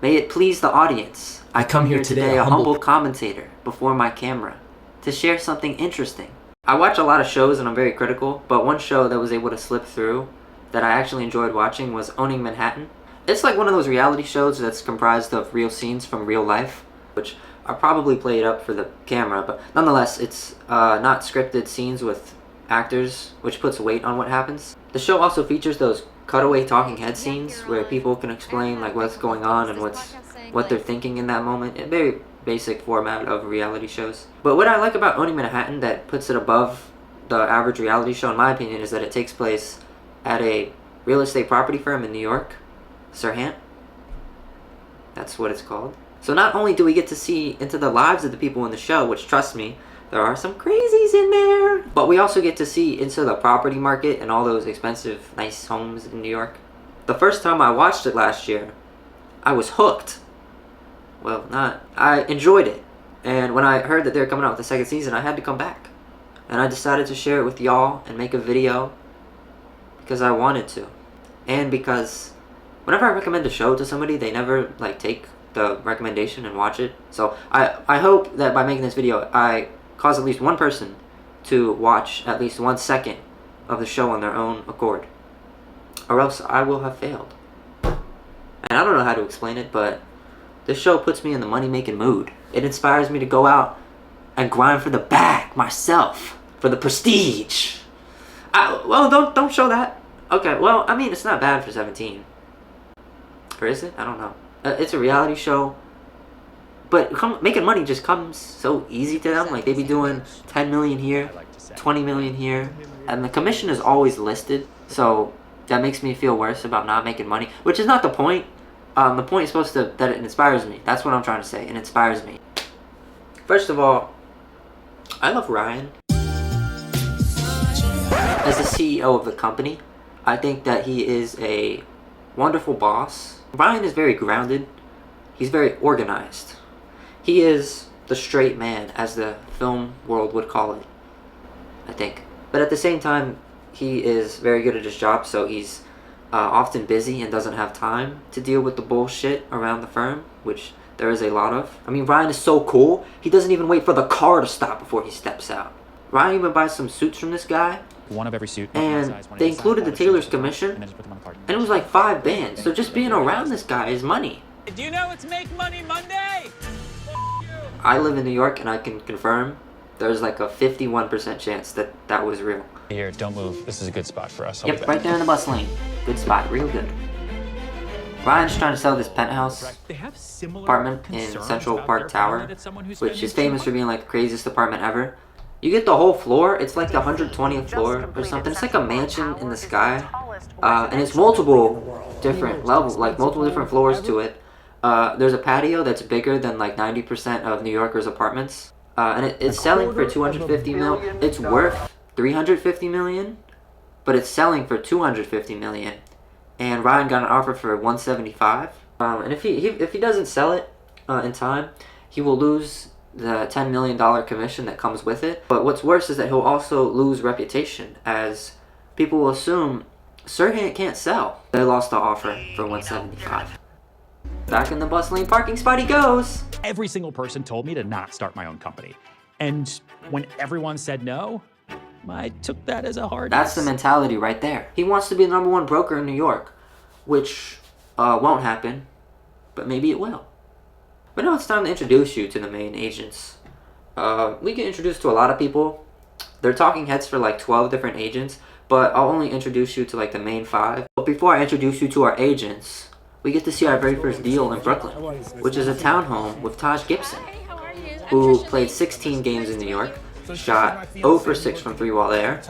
May it please the audience, I come here today a humble commentator before my camera to share something interesting. I watch a lot of shows and I'm very critical, but one show that was able to slip through that I actually enjoyed watching was Owning Manhattan. It's like one of those reality shows that's comprised of real scenes from real life, which are probably played up for the camera, but nonetheless, it's not scripted scenes with actors, which puts weight on what happens. The show also features those cutaway talking head scenes where people can explain like what's going on and what they're thinking in that moment. A very basic format of reality shows. But what I like about Owning Manhattan that puts it above the average reality show in my opinion is that it takes place at a real estate property firm in New York, Serhant. That's what it's called. So not only do we get to see into the lives of the people in the show, which trust me, there are some crazies in there, but we also get to see into the property market and all those expensive, nice homes in New York. The first time I watched it last year, I was hooked. Well, I enjoyed it. And when I heard that they were coming out with the second season, I had to come back. And I decided to share it with y'all and make a video because I wanted to. And because whenever I recommend a show to somebody, they never like take the recommendation and watch it. So I hope that by making this video, I cause at least one person to watch at least 1 second of the show on their own accord, or else I will have failed. And I don't know how to explain it, but this show puts me in the money-making mood. It inspires me to go out and grind for the bag myself, for the prestige. Well, don't show that. Okay, well, I mean, it's not bad for 17. Or is it? I don't know. It's a reality show. But making money just comes so easy to them. Like, they be doing 10 million here, 20 million here. And the commission is always listed. So that makes me feel worse about not making money. Which is not the point. The point is supposed to that it inspires me. That's what I'm trying to say. It inspires me. First of all, I love Ryan. As the CEO of the company, I think that he is a wonderful boss. Ryan is very grounded. He's very organized. He is the straight man, as the film world would call it, I think. But at the same time, he is very good at his job, so he's often busy and doesn't have time to deal with the bullshit around the firm, which there is a lot of. I mean, Ryan is so cool, he doesn't even wait for the car to stop before he steps out. Ryan even buys some suits from this guy. One of every suit. And they included the tailor's commission, and it was like 5 bands, so just being around this guy is money. Do you know it's Make Money Monday? I live in New York and I can confirm there's like a 51% chance that that was real. Here, don't move. This is a good spot for us. Yep, right there in the bus lane. Good spot, real good. Ryan's trying to sell this penthouse apartment in Central Park Tower, which is famous for being like the craziest apartment ever. You get the whole floor, it's like the 120th floor or something. It's like a mansion in the sky. And it's multiple different levels, like multiple different floors to it. There's a patio that's bigger than like 90% of New Yorkers' apartments. And it's selling for 250 mil. It's worth 350 million, but it's selling for 250 million. And Ryan got an offer for 175. And if he doesn't sell it in time, he will lose the $10 million commission that comes with it. But what's worse is that he'll also lose reputation, as people will assume Serhant can't sell. They lost the offer for 175. Back in the bus lane parking spot he goes. Every single person told me to not start my own company. And when everyone said no, I took that as a hard That's yes. the mentality right there. He wants to be the #1 broker in New York, which won't happen, but maybe it will. But now it's time to introduce you to the main agents. We get introduced to a lot of people. They're talking heads for like 12 different agents, but I'll only introduce you to like the main 5. But before I introduce you to our agents, we get to see our very first deal in Brooklyn, which is a townhome with Taj Gibson, who played 16 games in New York, shot 0 for 6 from 3 while there,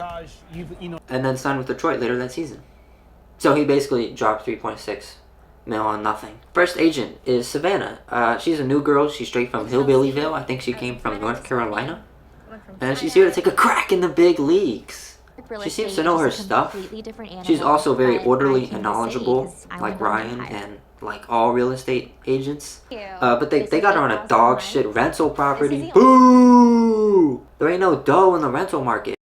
and then signed with Detroit later that season. So he basically dropped 3.6 mil on nothing. First agent is Savannah. She's a new girl. She's straight from Hillbillyville. I think she came from North Carolina. And she's here to take a crack in the big leagues. She seems to know her stuff. She's also very orderly and knowledgeable, like Ryan and like all real estate agents. But they got her on a dog shit rental property. Boo! There ain't no dough in the rental market.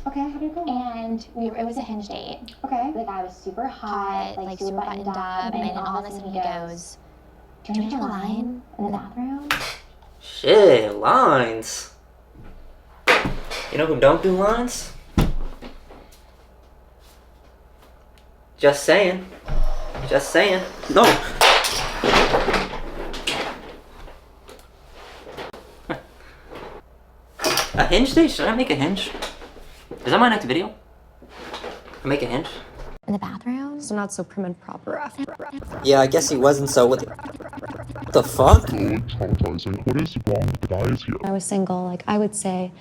Okay, how did it go? And it was a hinge date. Okay. The guy was super hot, like super buttoned up, and then all of a sudden he goes, Can we do a line in the bathroom? Shit, lines. You know who don't do lines? Just saying. Just saying. No! A hinge day? Should I make a hinge? Is that my next video? I make a hinge? In the bathroom? So not so prim and proper. Yeah, I guess he wasn't so what the fuck? Traumatizing. What is wrong with the guys here? I was single, like I would say,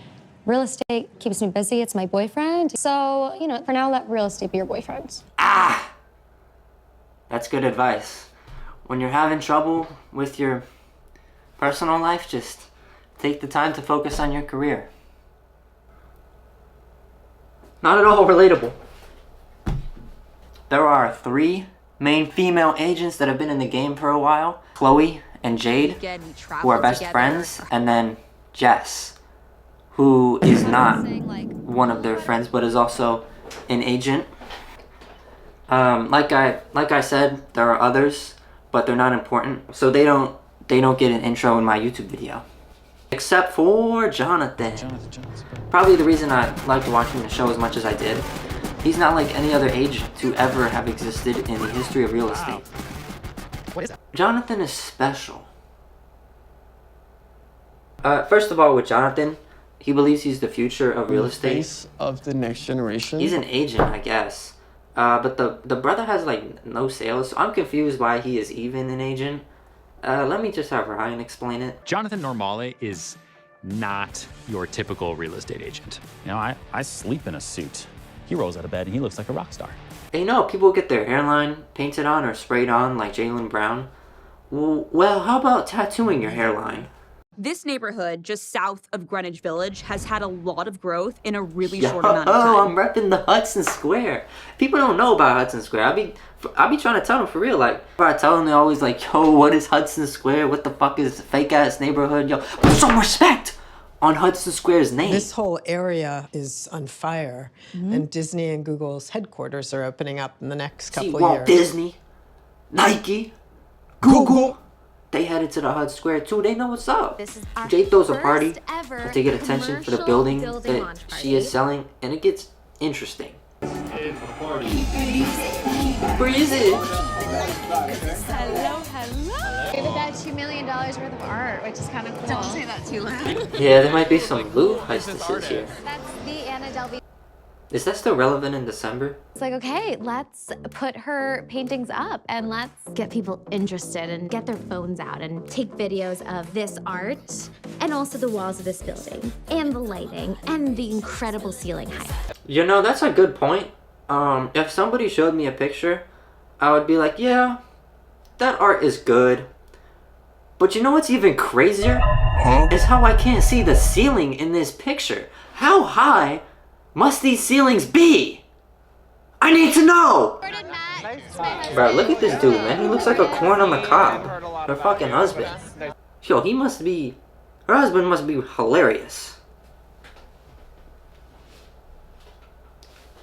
real estate keeps me busy, it's my boyfriend. So, you know, for now, let real estate be your boyfriend. Ah! That's good advice. When you're having trouble with your personal life, just take the time to focus on your career. Not at all relatable. There are 3 main female agents that have been in the game for a while. Chloe and Jade, who are best friends, and then Jess, who is not one of their friends, but is also an agent. Like I said, there are others, but they're not important, so they don't get an intro in my YouTube video. Except for Jonathan. Probably the reason I liked watching the show as much as I did. He's not like any other agent to ever have existed in the history of real estate. What is that? Jonathan is special. First of all, with Jonathan, he believes he's the future of real estate. Face of the next generation. He's an agent, I guess. But the brother has like no sales, so I'm confused why he is even an agent. Let me just have Ryan explain it. Jonathan Normale is not your typical real estate agent. You know, I sleep in a suit. He rolls out of bed and he looks like a rock star. And you know, people get their hairline painted on or sprayed on like Jaylen Brown. Well, how about tattooing your hairline? This neighborhood just south of Greenwich Village has had a lot of growth in a really short amount of time. Oh, I'm repping the Hudson Square. People don't know about Hudson Square. I be trying to tell them for real. Like, if I tell them, they're always like, yo, what is Hudson Square? What the fuck is fake ass neighborhood? Yo, put some respect on Hudson Square's name. This whole area is on fire, and Disney and Google's headquarters are opening up in the next couple years. Walt Disney, Nike, Google. They headed to the Hudson Square too. They know what's up. This is our Jade throws a party ever to get attention for the building that she is selling, and it gets interesting. Breezy. Hello. Gave it that $2 million worth of art, which is kind of cool. Don't say that too loud. Yeah, there might be some luve hostesses here. That's the Anna Delvey. Is that still relevant in December? It's like, okay, let's put her paintings up and let's get people interested and get their phones out and take videos of this art and also the walls of this building and the lighting and the incredible ceiling height. You know, that's a good point. If somebody showed me a picture, I would be like, yeah, that art is good. But you know what's even crazier? Is how I can't see the ceiling in this picture. How high must these ceilings be? I need to know! Bro, look at this dude, man. He looks like a corn on the cob. Her fucking husband. Yo, her husband must be hilarious.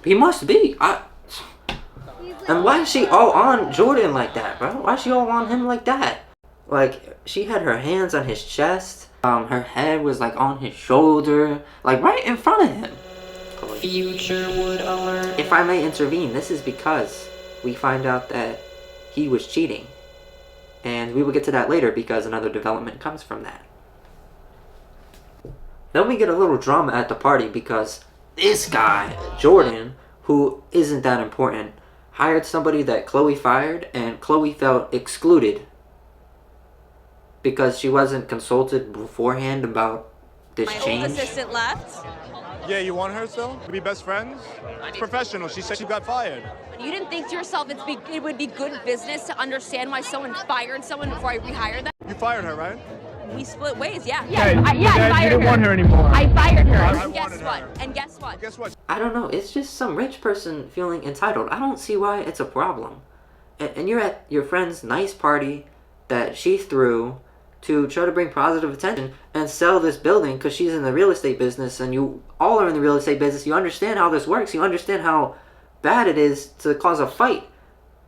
He must be. And why is she all on Jordan like that, bro? Why is she all on him like that? Like, she had her hands on his chest. Her head was like on his shoulder. Like, right in front of him. Future would alert. If I may intervene, this is because we find out that he was cheating. And we will get to that later because another development comes from that. Then we get a little drama at the party because this guy, Jordan, who isn't that important, hired somebody that Chloe fired, and Chloe felt excluded because she wasn't consulted beforehand about this change. My old assistant left. Yeah, you want her still? To be best friends? It's professional. She said she got fired. You didn't think to yourself it would be good business to understand why someone fired someone before I rehired them? You fired her, right? We split ways, yeah. I fired her. You didn't want her anymore. I fired her. I And guess wanted what? her. And guess what? Guess what? I don't know. It's just some rich person feeling entitled. I don't see why it's a problem. And you're at your friend's nice party that she threw to try to bring positive attention and sell this building because she's in the real estate business, and you all are in the real estate business. You understand how this works. You understand how bad it is to cause a fight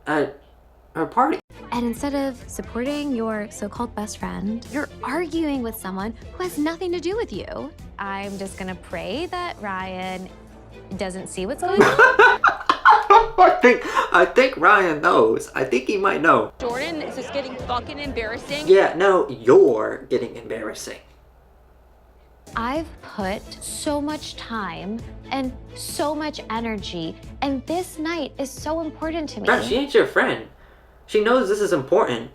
at her party. And And instead of supporting your so-called best friend, you're arguing with someone who has nothing to do with you. I'm just gonna pray that Ryan doesn't see what's going on. I think Ryan knows. I think he might know. Jordan, this is getting fucking embarrassing. Yeah, no, you're getting embarrassing. I've put so much time and so much energy, and this night is so important to me. Bruh, she ain't your friend. She knows this is important,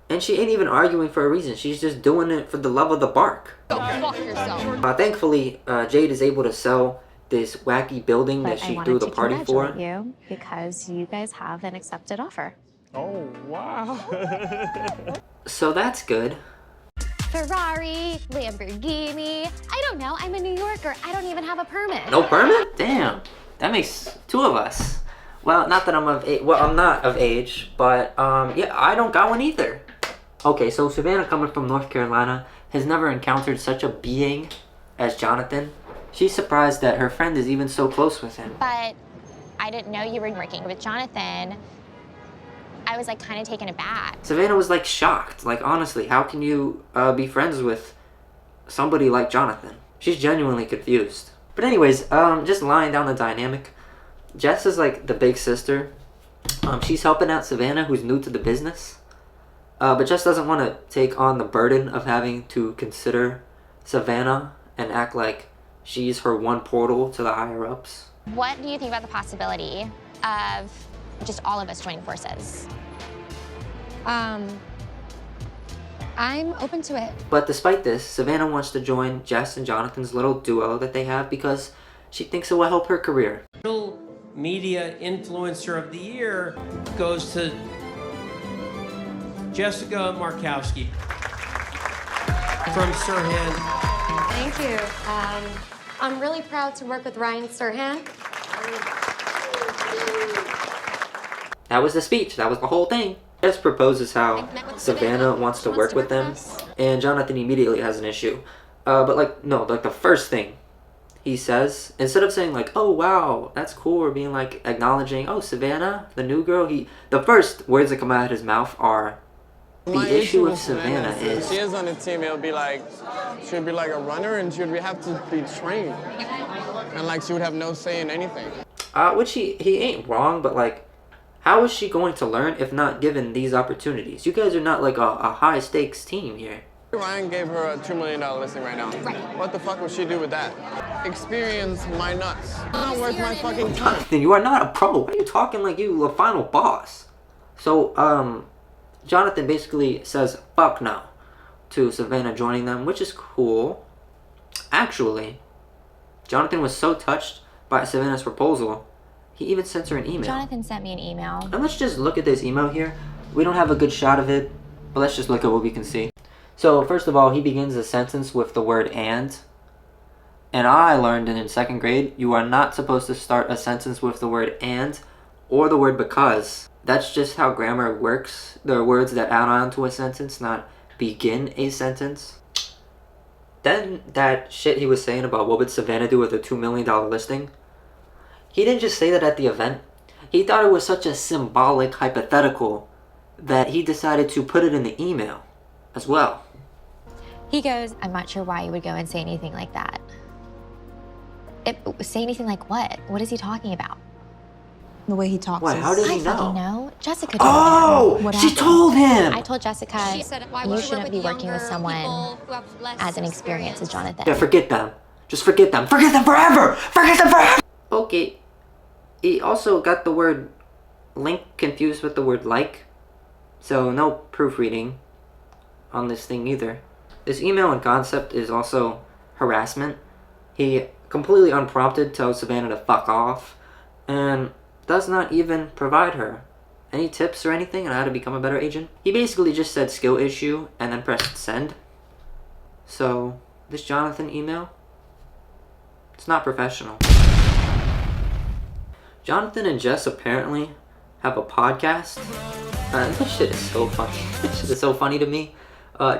and she ain't even arguing for a reason. She's just doing it for the love of the bark. Go fuck yourself. Thankfully, Jade is able to sell this wacky building that she threw the party for. You because you guys have an accepted offer. Oh, wow. So that's good. Ferrari, Lamborghini. I don't know. I'm a New Yorker. I don't even have a permit. No permit? Damn. That makes two of us. Well, not that I'm of age. Well, I'm not of age, but yeah, I don't got one either. Okay, so Savannah, coming from North Carolina, has never encountered such a being as Jonathan. She's surprised that her friend is even so close with him. But I didn't know you were working with Jonathan. I was like kind of taken aback. Savannah was like shocked. Like, honestly, how can you be friends with somebody like Jonathan? She's genuinely confused. But anyways, just lying down the dynamic. Jess is like the big sister. She's helping out Savannah, who's new to the business. But Jess doesn't want to take on the burden of having to consider Savannah and act like she's her one portal to the higher ups. What do you think about the possibility of just all of us joining forces? I'm open to it. But despite this, Savannah wants to join Jess and Jonathan's little duo that they have because she thinks it will help her career. Media Influencer of the Year goes to Jessica Markowski from Serhant. Thank you. I'm really proud to work with Ryan Serhant. That was the speech. That was the whole thing. Jess proposes how Savannah wants to work with them, and Jonathan immediately has an issue. But like, no, like the first thing he says, instead of saying like, oh wow, that's cool, or being like acknowledging, oh, Savannah, the new girl, the first words that come out of his mouth are, the issue with Savannah is... If she is on the team, it'll be like, she would be like a runner and she would have to be trained. And like, she would have no say in anything. Which he ain't wrong, but like, how is she going to learn if not given these opportunities? You guys are not like a high stakes team here. Ryan gave her a $2 million listing right now. Right. What the fuck would she do with that? Experience my nuts. It's not worth my fucking time. Then you are not a pro. Why are you talking like you the final boss? So, Jonathan basically says fuck no to Savannah joining them, which is cool. Actually, Jonathan was so touched by Savannah's proposal, he even sent her an email. Jonathan sent me an email. And let's just look at this email here. We don't have a good shot of it, but let's just look at what we can see. So, first of all, he begins a sentence with the word and. And I learned in second grade, you are not supposed to start a sentence with the word and or the word because. That's just how grammar works. There are words that add on to a sentence, not begin a sentence. Then that shit he was saying about what would Savannah do with a $2 million listing, he didn't just say that at the event. He thought it was such a symbolic hypothetical that he decided to put it in the email as well. He goes, I'm not sure why you would go and say anything like that. Say anything like what? What is he talking about? The way he talks. What? How did he I fucking know? know. Jessica told him. Oh! She told him! I told Jessica, you shouldn't be working with someone as inexperienced as Jonathan. Yeah, forget them. Just forget them. Forget them forever! Forget them forever! Okay. He also got the word link confused with the word like. So no proofreading on this thing either. This email and concept is also harassment. He completely unprompted tells Savannah to fuck off and does not even provide her any tips or anything on how to become a better agent. He basically just said skill issue and then pressed send. So this Jonathan email, it's not professional. Jonathan and Jess apparently have a podcast. This shit is so funny. This shit is so funny to me.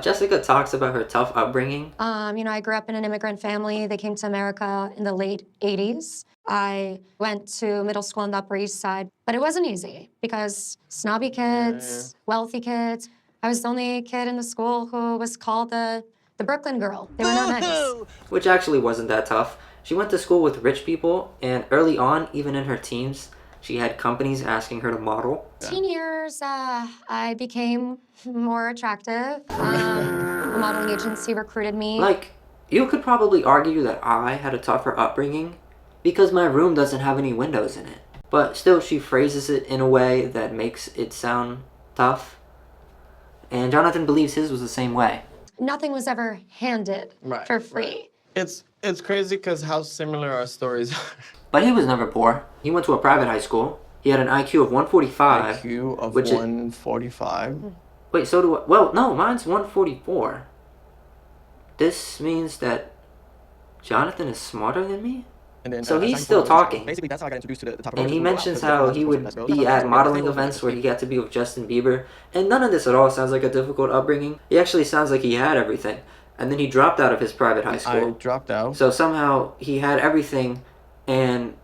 Jessica talks about her tough upbringing. I grew up in an immigrant family. They came to America in the late 80s. I went to middle school on the Upper East Side, but it wasn't easy because snobby kids, wealthy kids. I was the only kid in the school who was called the Brooklyn girl. They were not nice. Which actually wasn't that tough. She went to school with rich people, and early on, even in her teens, she had companies asking her to model. Teen years, I became more attractive. A modeling agency recruited me. Like, you could probably argue that I had a tougher upbringing because my room doesn't have any windows in it. But still, she phrases it in a way that makes it sound tough. And Jonathan believes his was the same way. Nothing was ever handed for free. It's crazy because how similar our stories are. But he was never poor. He went to a private high school. He had an IQ of 145. IQ of which 145? Wait, so do I? Well, no, mine's 144. This means that Jonathan is smarter than me? And then, so he's still talking. Basically, that's how I got introduced to the topic. And he mentions how he would be at modeling events where he got to be with Justin Bieber. And none of this at all sounds like a difficult upbringing. He actually sounds like he had everything. And then he dropped out of his private high school. I dropped out. So somehow he had everything and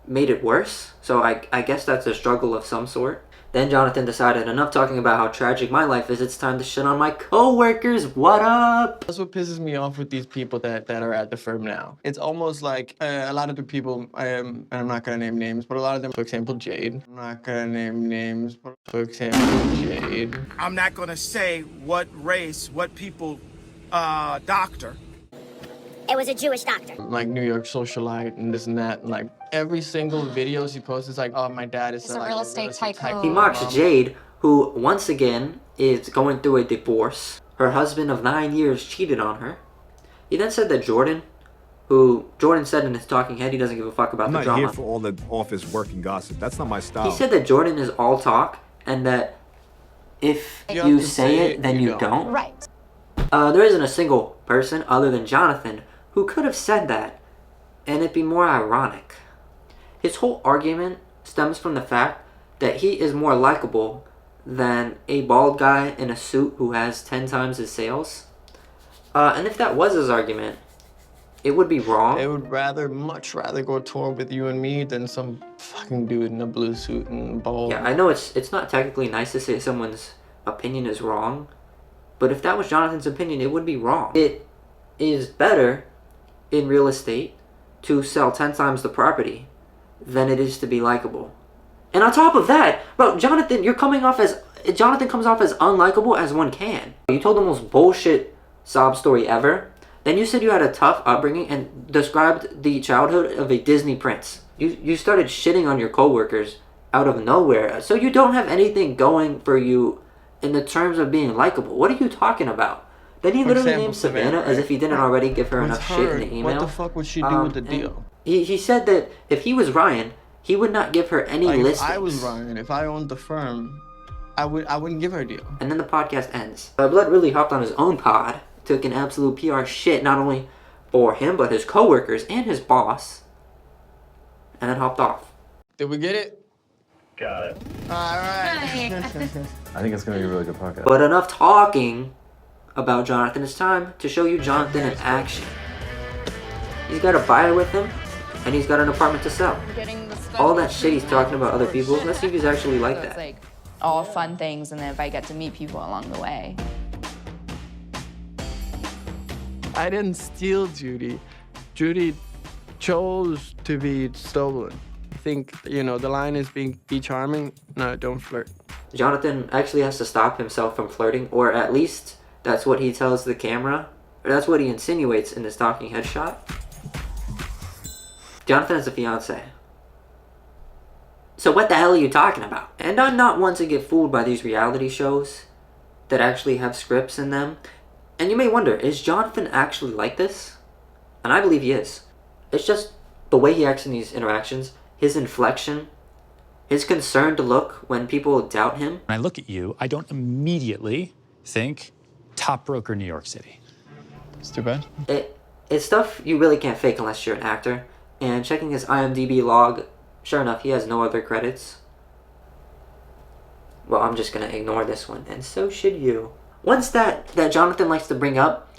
made it worse. So I guess that's a struggle of some sort. Then Jonathan decided, enough talking about how tragic my life is, it's time to shit on my co-workers. What up? That's what pisses me off with these people that are at the firm now. It's almost like a lot of the people, and I'm not going to name names, but a lot of them, for example, Jade. I'm not going to name names, but for example, Jade. I'm not going to say what race, what people, doctor. It was a Jewish doctor. Like New York socialite and this and that. And like every single video she posts is like, oh, my dad is a real estate tycoon. He mocks Jade, who once again is going through a divorce. Her husband of 9 years cheated on her. He then said that Jordan said in his talking head he doesn't give a fuck about the drama. I'm not here for all the office work and gossip. That's not my style. He said that Jordan is all talk and that if you say it, then you don't. Right. There isn't a single person other than Jonathan who could have said that, and it'd be more ironic. His whole argument stems from the fact that he is more likable than a bald guy in a suit who has 10 times his sales. And if that was his argument, it would be wrong. They would much rather go tour with you and me than some fucking dude in a blue suit and bald. Yeah, I know it's not technically nice to say someone's opinion is wrong, but if that was Jonathan's opinion, it would be wrong. It is better in real estate to sell 10 times the property than it is to be likable. And on top of that, bro, Jonathan comes off as unlikable as one can. You told the most bullshit sob story ever. Then you said you had a tough upbringing and described the childhood of a Disney prince. You started shitting on your coworkers out of nowhere. So you don't have anything going for you in the terms of being likable. What are you talking about? Then he literally named Savannah as if he didn't already give her enough shit in the email. What the fuck would she do with the deal? He said that if he was Ryan, he would not give her any listings. If I was Ryan, if I owned the firm, I wouldn't give her a deal. And then the podcast ends. Blood really hopped on his own pod, took an absolute PR shit, not only for him, but his coworkers and his boss, and then hopped off. Did we get it? Got it. All right. I think it's going to be a really good podcast. But enough talking about Jonathan. It's time to show you Jonathan in action. He's got a buyer with him, and he's got an apartment to sell. All that shit he's talking about other people, let's see if he's actually like that. It's like all fun things, and then if I get to meet people along the way. I didn't steal Judy. Judy chose to be stolen. I think, the line is be charming. No, don't flirt. Jonathan actually has to stop himself from flirting, or at least that's what he tells the camera. Or that's what he insinuates in this talking head shot. Jonathan has a fiance. So what the hell are you talking about? And I'm not one to get fooled by these reality shows that actually have scripts in them. And you may wonder, is Jonathan actually like this? And I believe he is. It's just the way he acts in these interactions, his inflection, his concerned look when people doubt him. When I look at you, I don't immediately think top broker New York City. It's too bad. It's stuff you really can't fake unless you're an actor. And checking his IMDb log, sure enough, he has no other credits. Well, I'm just gonna ignore this one, and so should you. One stat that Jonathan likes to bring up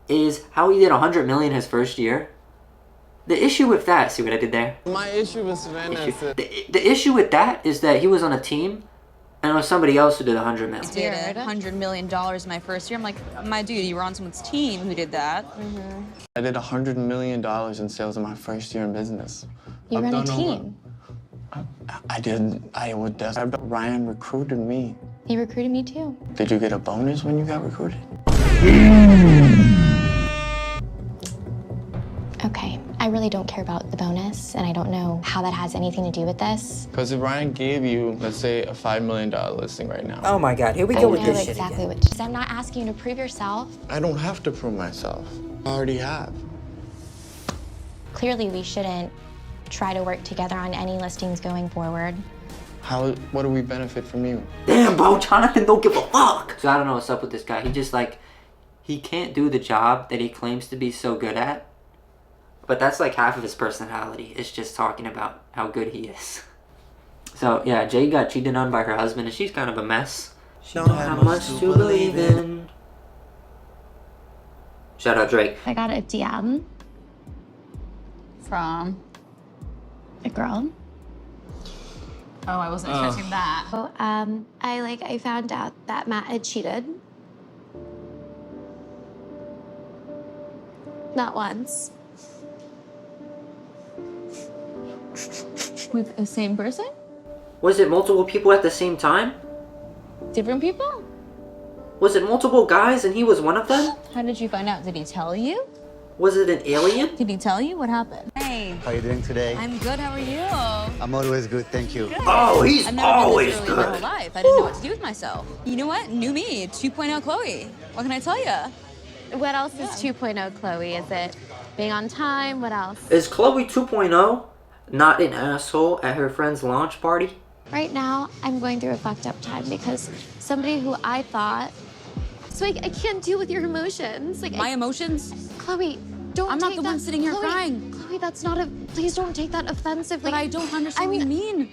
is how he did 100 million his first year. The issue with that, see what I did there? My issue with Savannah is that The issue with that is that he was on a team and it was somebody else who did 100 million. I did $100 million my first year. I'm like, my dude, you were on someone's team who did that. I did $100 million in sales in my first year in business. You ran a team. I did. Ryan recruited me. He recruited me too. Did you get a bonus when you got recruited? Okay, I really don't care about the bonus, and I don't know how that has anything to do with this. Because if Ryan gave you, let's say, a $5 million listing right now. Oh my God, here we I go with know this exactly shit again. what. I'm not asking you to prove yourself. I don't have to prove myself. I already have. Clearly, we shouldn't try to work together on any listings going forward. What do we benefit from you? Damn, bro, Jonathan don't give a fuck. So I don't know what's up with this guy. He just like, he can't do the job that he claims to be so good at. But that's like half of his personality. It's just talking about how good he is. So yeah, Jade got cheated on by her husband and she's kind of a mess. She don't have much to believe in. Shout out Drake. I got a DM from a girl. Oh, I wasn't expecting that. So, I found out that Matt had cheated. Not once. With the same person? Was it multiple people at the same time? Different people? Was it multiple guys and he was one of them? How did you find out? Did he tell you? Was it an alien? Did he tell you? What happened? Hey. How are you doing today? I'm good. How are you? I'm always good, thank you. Good. Oh, he's I've never always been this early in my good. whole life. I didn't know what to do with myself. You know what? New me, 2.0 Chloe. What can I tell you? What else is 2.0 Chloe? Is it being on time? What else? Is Chloe 2.0 not an asshole at her friend's launch party? Right now, I'm going through a fucked up time because somebody who I thought... So I can't deal with your emotions. Like My emotions? Chloe, don't I'm not take the that, one sitting here Chloe, crying. Chloe, that's not a... Please don't take that offensively. But I don't understand what you mean.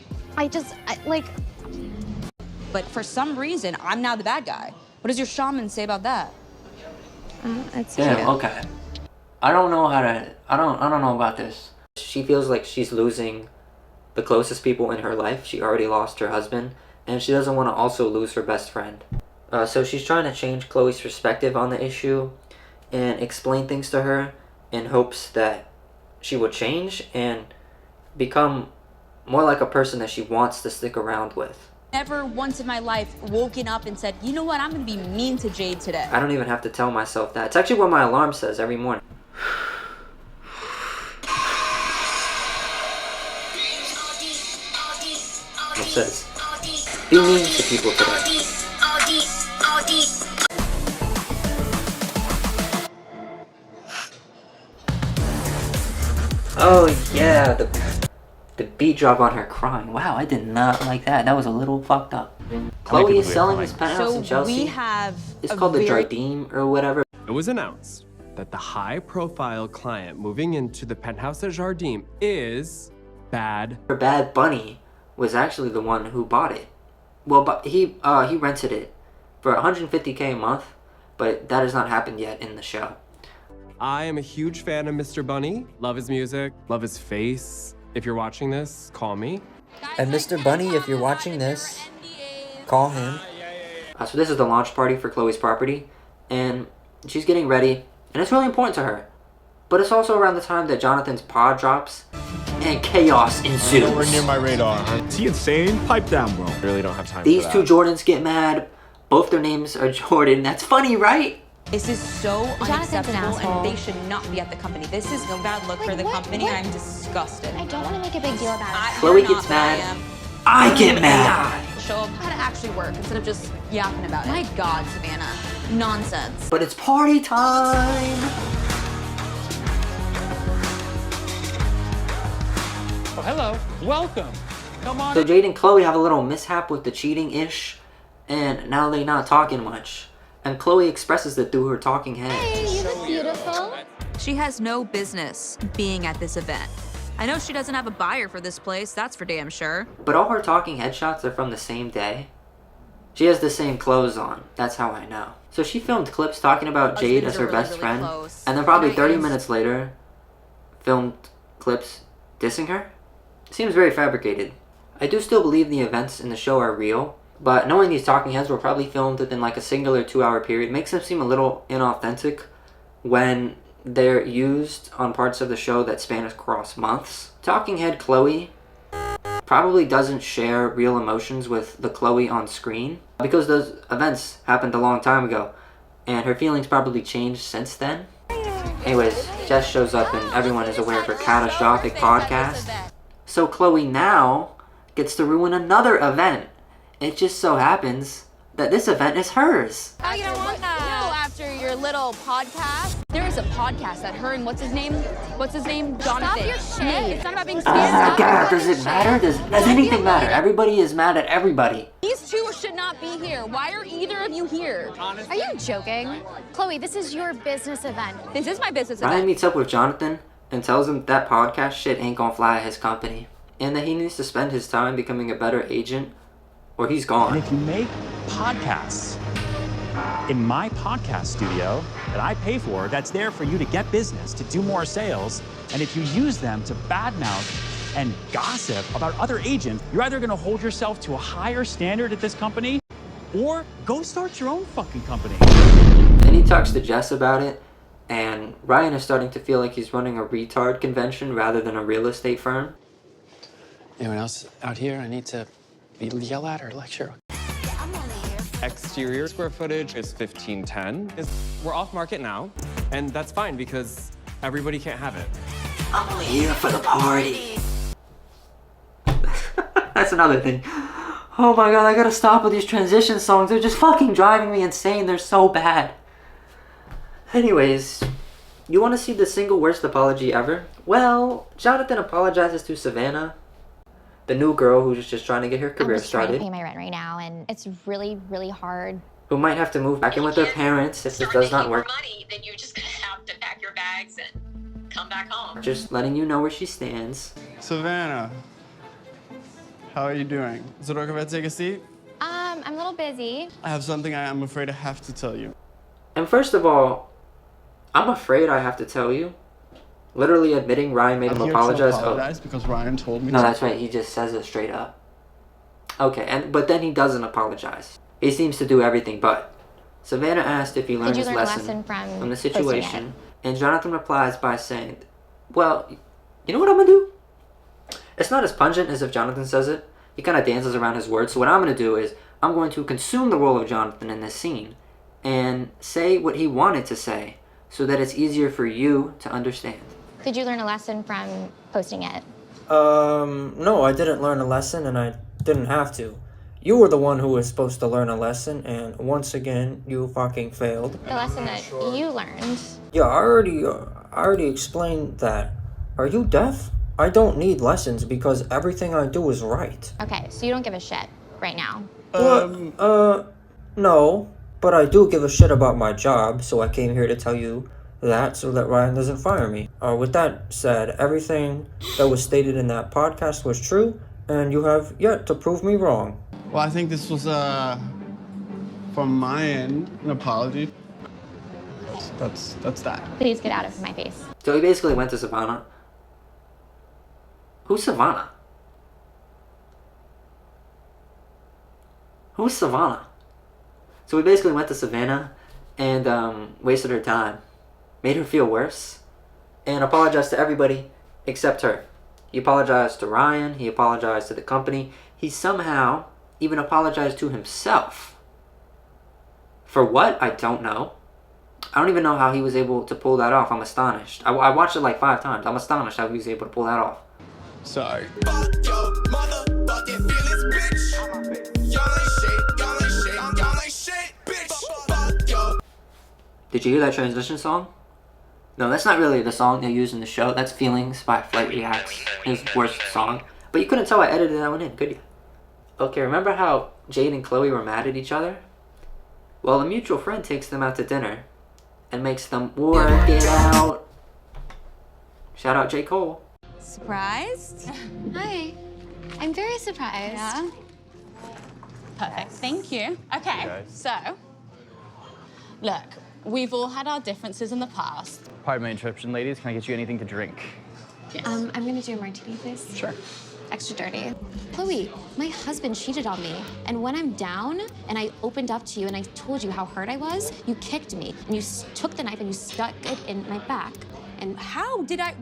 But for some reason, I'm now the bad guy. What does your shaman say about that? That's Damn, cute. okay. I don't know how to... I don't know about this. She feels like she's losing the closest people in her life. She already lost her husband, and she doesn't want to also lose her best friend. So she's trying to change Chloe's perspective on the issue and explain things to her in hopes that she will change and become more like a person that she wants to stick around with. Never once in my life woken up and said, you know what, I'm gonna be mean to Jade today. I don't even have to tell myself that. It's actually what my alarm says every morning. It says, be mean to people today. Oh yeah, the beat drop on her crying. Wow, I did not like that. That was a little fucked up. Chloe is selling this penthouse in Chelsea. We have It's called the Jardine or whatever. It was announced that the high-profile client moving into the penthouse at Jardine is Bad. Her Bad Bunny was actually the one who bought it. Well, but he rented it for $150K a month, but that has not happened yet in the show. I am a huge fan of Mr. Bunny. Love his music, love his face. If you're watching this, call me. And Mr. Bunny, if you're watching this, call him. So this is the launch party for Chloe's property, and she's getting ready, and it's really important to her. But it's also around the time that Jonathan's pod drops, and chaos ensues. Nowhere near my radar, huh? Is he insane? Pipe down, bro. I really don't have time These for two that. Jordans get mad. Both their names are Jordan. That's funny, right? This is so Jonathan's an unacceptable, asshole. and they should not be at the company. This is a bad look for the company, and I'm disgusted. I don't want to make a big deal about it. Chloe You're gets not, but I mad. am. I get mad. Show them how to actually work instead of just yapping about it. My God, Savannah. Nonsense. But it's party time. Oh, hello. Welcome. Come on. So Jade and Chloe have a little mishap with the cheating-ish, and now they're not talking much. And Chloe expresses it through her talking head. Hey, you look beautiful. She has no business being at this event. I know she doesn't have a buyer for this place, that's for damn sure. But all her talking headshots are from the same day. She has the same clothes on. That's how I know. So she filmed clips talking about Jade as her best friend, and then probably 30 minutes later, filmed clips dissing her? Seems very fabricated. I do still believe the events in the show are real, but knowing these talking heads were probably filmed within like a singular 2-hour period makes them seem a little inauthentic when they're used on parts of the show that span across months. Talking head Chloe probably doesn't share real emotions with the Chloe on screen because those events happened a long time ago and her feelings probably changed since then. Anyways, Jess shows up and everyone is aware of her catastrophic podcast. So Chloe now gets to ruin another event. It just so happens that this event is hers. Oh, you don't want that. No, after your little podcast. There is a podcast that her and what's his name, Jonathan. Stop your shit. It's not about being scared. God, does it matter? Does anything matter? Everybody is mad at everybody. These two should not be here. Why are either of you here? Are you joking? Chloe, this is your business event. This is my business Ryan event. meets up with Jonathan and tells him that podcast shit ain't gonna fly at his company and that he needs to spend his time becoming a better agent or he's gone. And if you make podcasts in my podcast studio that I pay for, that's there for you to get business, to do more sales, and if you use them to badmouth and gossip about other agents, you're either gonna hold yourself to a higher standard at this company or go start your own fucking company. Then he talks to Jess about it, and Ryan is starting to feel like he's running a retard convention rather than a real estate firm. Anyone else out here I need to yell at or lecture? Exterior square footage is 1510. We're off market now, and that's fine because everybody can't have it. I'm only here for the party. That's another thing. Oh my god, I gotta stop with these transition songs. They're just fucking driving me insane. They're so bad. Anyways, you want to see the single worst apology ever? Well, Jonathan apologizes to Savannah, the new girl who's just trying to get her career I'm just trying to started, pay my rent right now, and it's really, really hard. who might have to move back in with their parents if this does not work. Money, then you're just gonna have to pack your bags and come back home. Just letting you know where she stands. Savannah, how are you doing? Is it okay if I take a seat? I'm a little busy. I have something I'm afraid I have to tell you. And first of all, I'm afraid I have to tell you. Literally admitting Ryan made him apologize. To apologize because Ryan told me No, to. that's right. He just says it straight up. Okay, but then he doesn't apologize. He seems to do everything but. Savannah asked if he learned his lesson from the situation, and Jonathan replies by saying, well, you know what I'm gonna do? It's not as pungent as if Jonathan says it. He kind of dances around his words. So what I'm gonna do is I'm going to consume the role of Jonathan in this scene and say what he wanted to say so that it's easier for you to understand. Did you learn a lesson from posting it? No, I didn't learn a lesson and I didn't have to. You were the one who was supposed to learn a lesson, and once again, you fucking failed. The lesson that you learned. Yeah, I already explained that. Are you deaf? I don't need lessons because everything I do is right. Okay, so you don't give a shit right now. No, but I do give a shit about my job, so I came here to tell you that so that Ryan doesn't fire me. With that said, everything that was stated in that podcast was true, and you have yet to prove me wrong. Well, I think this was, from my end, an apology. That's that. Please get out of my face. So he basically went to Savannah. Who's Savannah? Who's Savannah? So we basically went to Savannah and wasted her time, made her feel worse, and apologized to everybody except her. He apologized to Ryan, he apologized to the company, he somehow even apologized to himself. For what? I don't know. I don't even know how he was able to pull that off. I'm astonished. I watched it like 5 times. I'm astonished how he was able to pull that off. Sorry. Did you hear that transition song? No, that's not really the song they used in the show. That's Feelings by Flight Reacts, his worst song. But you couldn't tell I edited that one in, could you? Okay, remember how Jade and Chloe were mad at each other? Well, a mutual friend takes them out to dinner and makes them work it out. Shout out J. Cole. Surprised? Hi. I'm very surprised. Yeah. Perfect. Thank you. Okay, so Look, we've all had our differences in the past. Pardon my interruption, ladies. Can I get you anything to drink? Yes. I'm gonna do a martini, please. Sure. Extra dirty. Chloe, my husband cheated on me. And when I'm down and I opened up to you and I told you how hurt I was, you kicked me and you took the knife and you stuck it in my back. And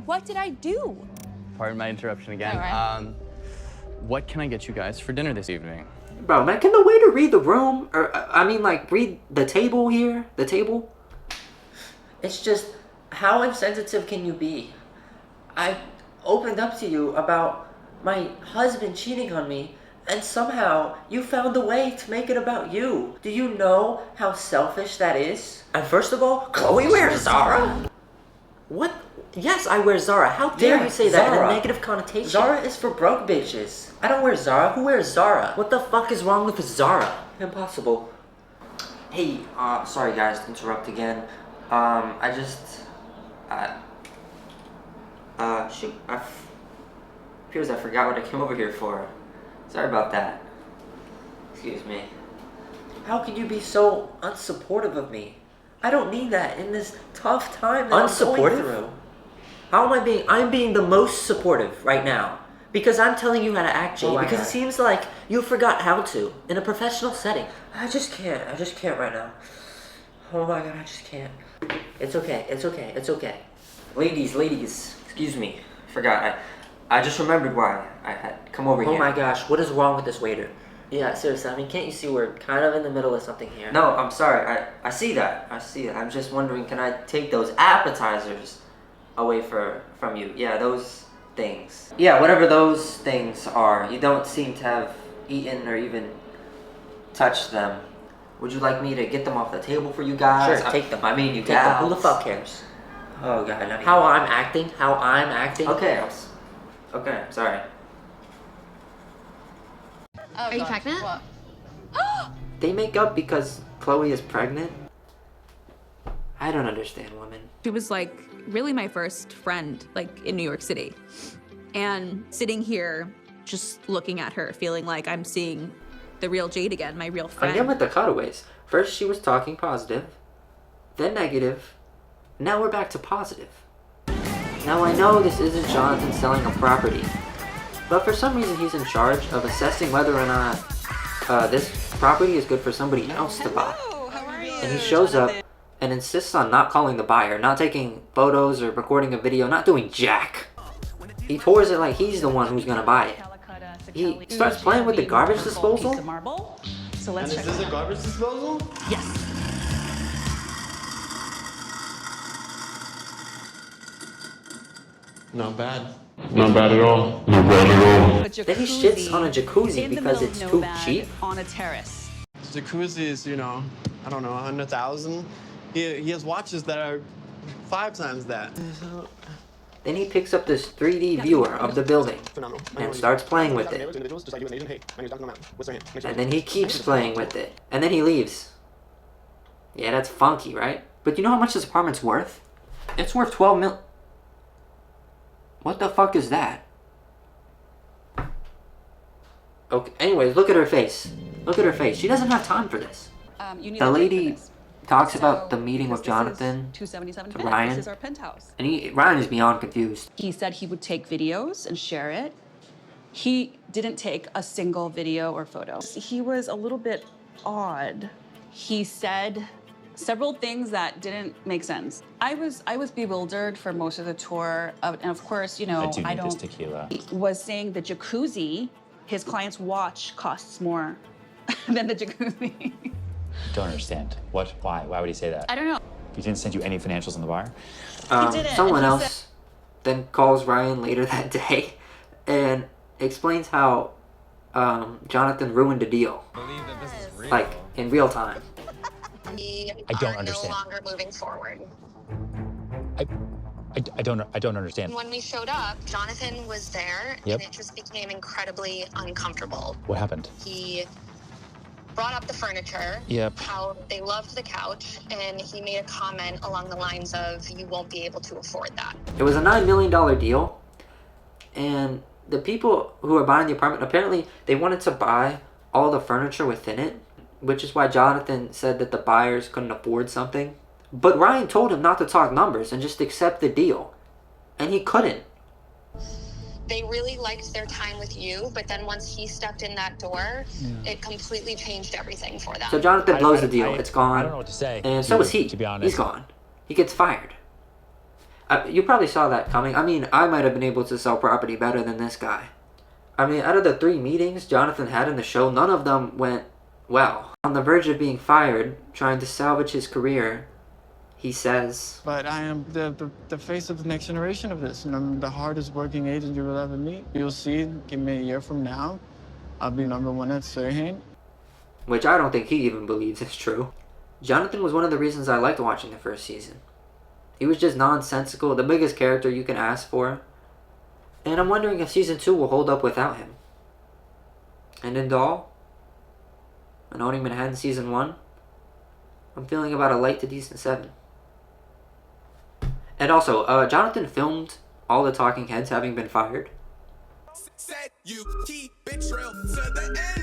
what did I do? Pardon my interruption again. All right. What can I get you guys for dinner this evening? Bro, man, can the waiter read the room? Or, I mean, like, read the table here? The table? It's just, how insensitive can you be? I opened up to you about my husband cheating on me, and somehow you found a way to make it about you. Do you know how selfish that is? And first of all, Chloe wears Zara? What? Yes, I wear Zara. How dare you say that in a negative connotation? Zara is for broke bitches. I don't wear Zara. Who wears Zara? What the fuck is wrong with Zara? Impossible. Hey, sorry guys to interrupt again. Shoot, appears I forgot what I came over here for. Sorry about that. Excuse me. How can you be so unsupportive of me? I don't need that in this tough time that I'm going through. How am I being? I'm being the most supportive right now. Because I'm telling you how to act, Jade. Because it seems like you forgot how to in a professional setting. I just can't right now. Oh my god, I just can't. It's okay, it's okay, it's okay. Ladies, excuse me. Forgot. I just remembered why I had come over here. Oh my gosh, what is wrong with this waiter? Yeah, seriously, I mean, can't you see we're kind of in the middle of something here? No, I'm sorry. I see that. I'm just wondering, can I take those appetizers away from you? Yeah, those things. Yeah, whatever those things are. You don't seem to have eaten or even touched them. Would you like me to get them off the table for you guys? Sure, take them. I mean, you take them. Who the fuck cares? Oh god, how I'm acting? Okay, okay, sorry. Oh, Are you pregnant? What? They make up because Chloe is pregnant? I don't understand women. She was like really my first friend, like in New York City. And sitting here, just looking at her, feeling like I'm seeing the real Jade again, my real friend. Again with the cutaways. First she was talking positive, then negative, now we're back to positive. Now I know this isn't Jonathan selling a property, but for some reason he's in charge of assessing whether or not this property is good for somebody else to buy. And he shows up and insists on not calling the buyer, not taking photos or recording a video, not doing jack. He tours it like he's the one who's gonna buy it. He starts playing with the garbage disposal. So let's check. Is this a garbage disposal? Yes. Not bad. Not bad at all. Not bad at all. Then he shits on a jacuzzi because it's too cheap. On a terrace. Jacuzzi is, I don't know, 100,000. He has watches that are 5 times that. Then he picks up this 3D viewer of the building and starts playing with it. And then he keeps playing with it. And then he leaves. Yeah, that's funky, right? But you know how much this apartment's worth? It's worth 12 mil. What the fuck is that? Okay, anyways, look at her face. Look at her face. She doesn't have time for this. The lady talks about the meeting with Jonathan to 277 Ryan. This is our penthouse. And Ryan is beyond confused. He said he would take videos and share it. He didn't take a single video or photo. He was a little bit odd. He said several things that didn't make sense. I was bewildered for most of the tour, and of course, I don't. Tequila. He was saying the jacuzzi, his client's watch costs more than the jacuzzi. Don't understand. What? Why? Why would he say that? I don't know. He didn't send you any financials on the bar? Someone else then calls Ryan later that day and explains how Jonathan ruined a deal. Believe that this is real. Like, in real time. I don't understand. No longer moving forward. I don't understand. When we showed up, Jonathan was there, Yep. and it just became incredibly uncomfortable. What happened? He brought up the furniture, Yep. how they loved the couch, and he made a comment along the lines of, "You won't be able to afford that." It was a $9 million deal, and the people who were buying the apartment, apparently they wanted to buy all the furniture within it, which is why Jonathan said that the buyers couldn't afford something. But Ryan told him not to talk numbers and just accept the deal. And he couldn't. They really liked their time with you, but then once he stepped in that door, it completely changed everything for them. So Jonathan blows the deal. It's gone. I don't know what to say. And so is he. To be honest. He's gone. He gets fired. You probably saw that coming. I mean, I might have been able to sell property better than this guy. I mean, out of the 3 meetings Jonathan had in the show, none of them went well. On the verge of being fired, trying to salvage his career, he says, But I am the face of the next generation of this, and I'm the hardest working agent you will ever meet. You'll see, give me a year from now, I'll be #1 at Serhant. Which I don't think he even believes is true. Jonathan was one of the reasons I liked watching the first season. He was just nonsensical, the biggest character you can ask for. And I'm wondering if season 2 will hold up without him. And in Doll, and Owning Manhattan season 1, I'm feeling about a light to decent 7. And also, Jonathan filmed all the talking heads having been fired. Said you keep it real to the end.